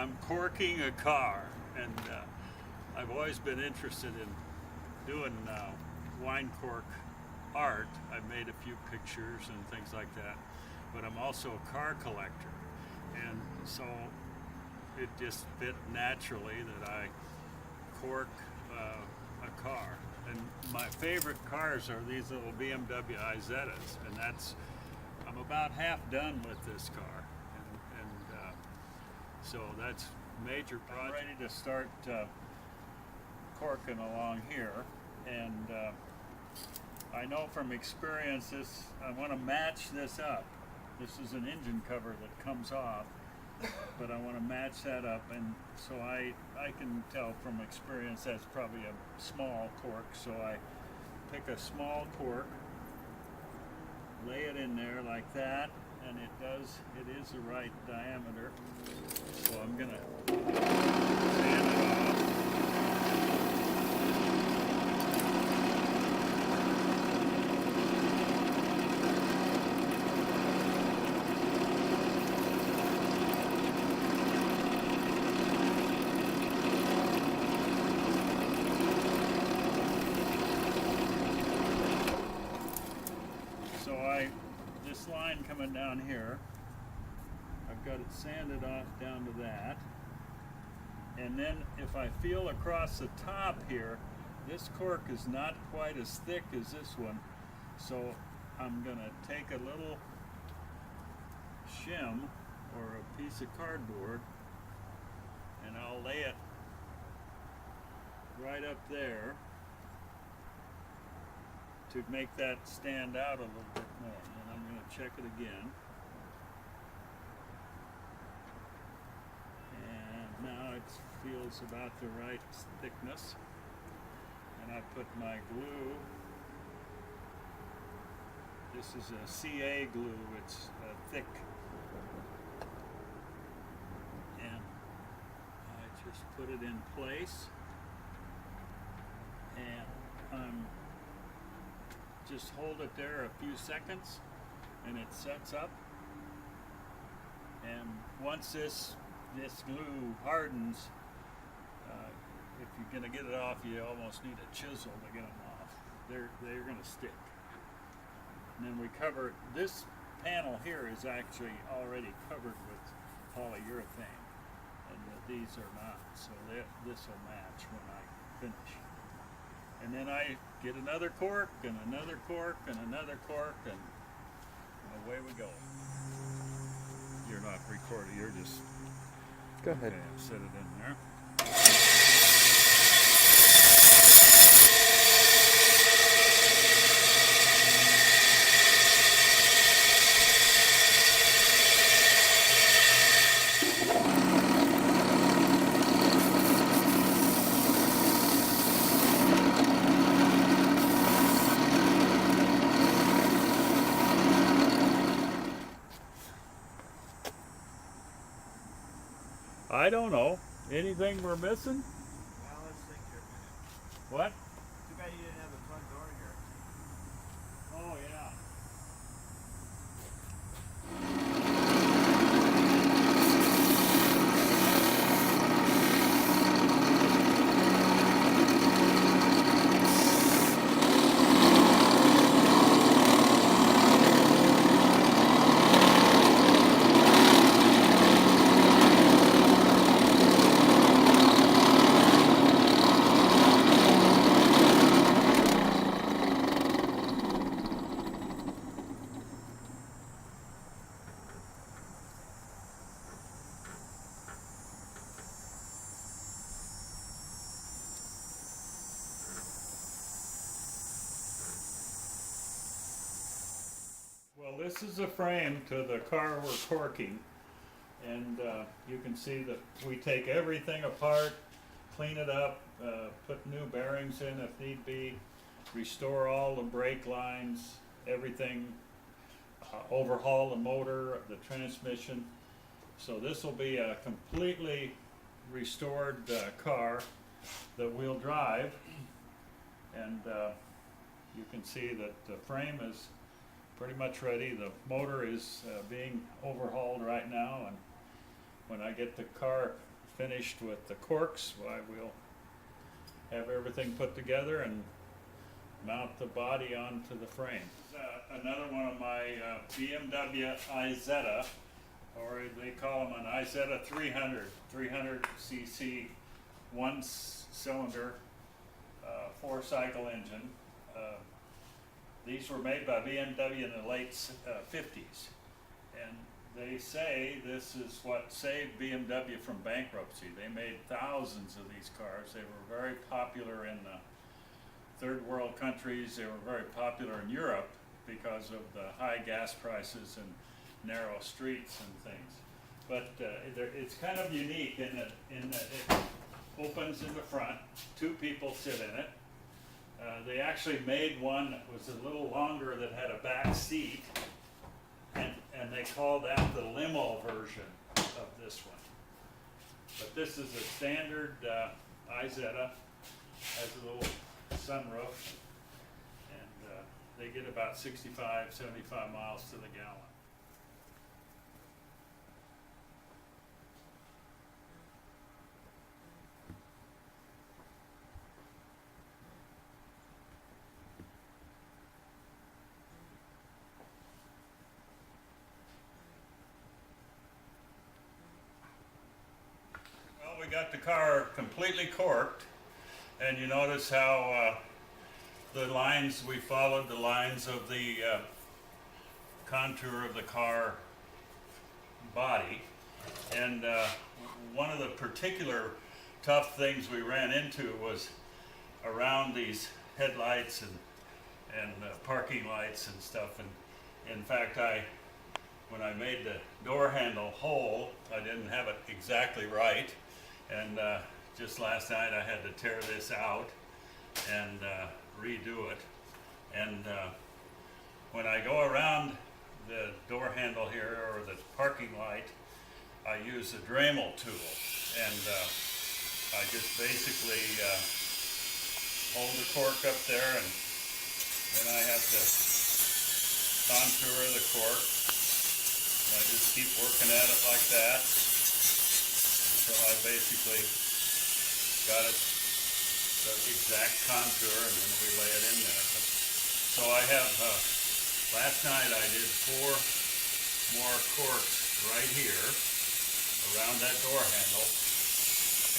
I'm corking a car, and I've always been interested in doing wine cork art. I've made a few pictures and things like that, but I'm also a car collector, and so it just fit naturally that I cork a car. And my favorite cars are these little BMW Isettas, and I'm about half done with this car, and so that's major project. I'm ready to start corking along here, and I know from experience I want to match this up. This is an engine cover that comes off, but I want to match that up, and so I can tell from experience that's probably a small cork, so I pick a small cork, lay it in there like that, and it is the right diameter, so I'm gonna sand it off. This line coming down here, I've got it sanded off down to that, and then if I feel across the top here, this cork is not quite as thick as this one, so I'm gonna take a little shim or a piece of cardboard and I'll lay it right up there to make that stand out a little bit more. And I'm going to check it again. And now it feels about the right thickness. And I put my glue. This is a CA glue. It's thick. And I just put it in place. And just hold it there a few seconds and it sets up, and once this glue hardens, if you're going to get it off, you almost need a chisel to get them off. They're going to stick. And then we cover this panel here is actually already covered with polyurethane, and these are not, so this will match when I finish. And then I get another cork and another cork and another cork, and away we go. You're not recording, you're just... Go ahead. Okay, I'll set it in there. I don't know. Anything we're missing? Well, let's think here a minute. What? Too bad you didn't have the front door here. Oh, yeah. Well, this is the frame to the car we're corking, and you can see that we take everything apart, clean it up, put new bearings in if need be, restore all the brake lines, everything, overhaul the motor, the transmission. So this will be a completely restored car that we'll drive, and you can see that the frame is pretty much ready. The motor is being overhauled right now, and when I get the car finished with the corks, why we'll have everything put together and mount the body onto the frame. Another one of my BMW Isetta, or they call them an Isetta 300 cc, one cylinder, 4-cycle engine. These were made by BMW in the late 50s, and they say this is what saved BMW from bankruptcy. They made thousands of these cars. They were very popular in the third world countries. They were very popular in Europe because of the high gas prices and narrow streets and things. But it's kind of unique in that it opens in the front. 2 people sit in it. They actually made one that was a little longer that had a back seat, and they call that the limo version of this one. But this is a standard Isetta, has a little sunroof, and they get about 65, 75 miles to the gallon. We got the car completely corked, and you notice how the lines, we followed the lines of the contour of the car body. And one of the particular tough things we ran into was around these headlights and parking lights and stuff. And in fact, when I made the door handle hole, I didn't have it exactly right. And just last night I had to tear this out and redo it. And when I go around the door handle here, or the parking light, I use a Dremel tool. And I just basically hold the cork up there, and then I have to contour the cork. And I just keep working at it like that. So I basically got it the exact contour, and then we lay it in there. So I have, last night I did 4 more corks right here around that door handle,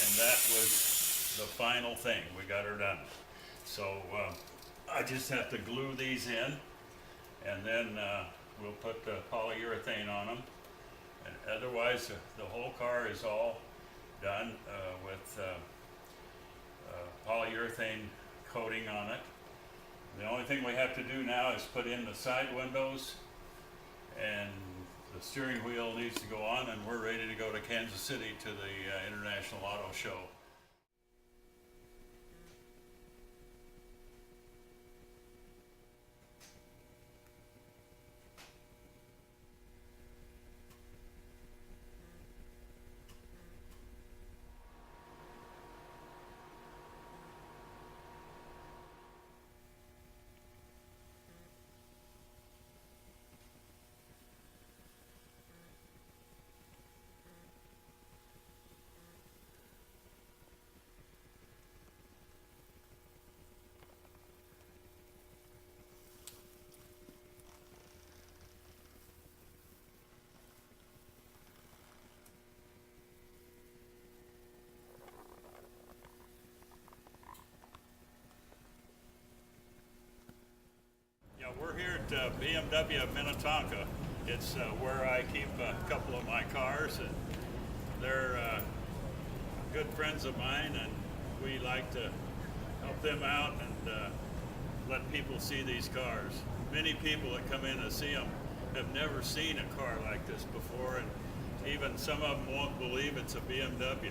and that was the final thing. We got her done. So I just have to glue these in, and then we'll put the polyurethane on them. And otherwise, the whole car is all done with polyurethane coating on it. The only thing we have to do now is put in the side windows, and the steering wheel needs to go on, and we're ready to go to Kansas City to the International Auto Show. We're here at BMW of Minnetonka. It's where I keep a couple of my cars, and they're good friends of mine, and we like to help them out and let people see these cars. Many people that come in to see them have never seen a car like this before, and even some of them won't believe it's a BMW.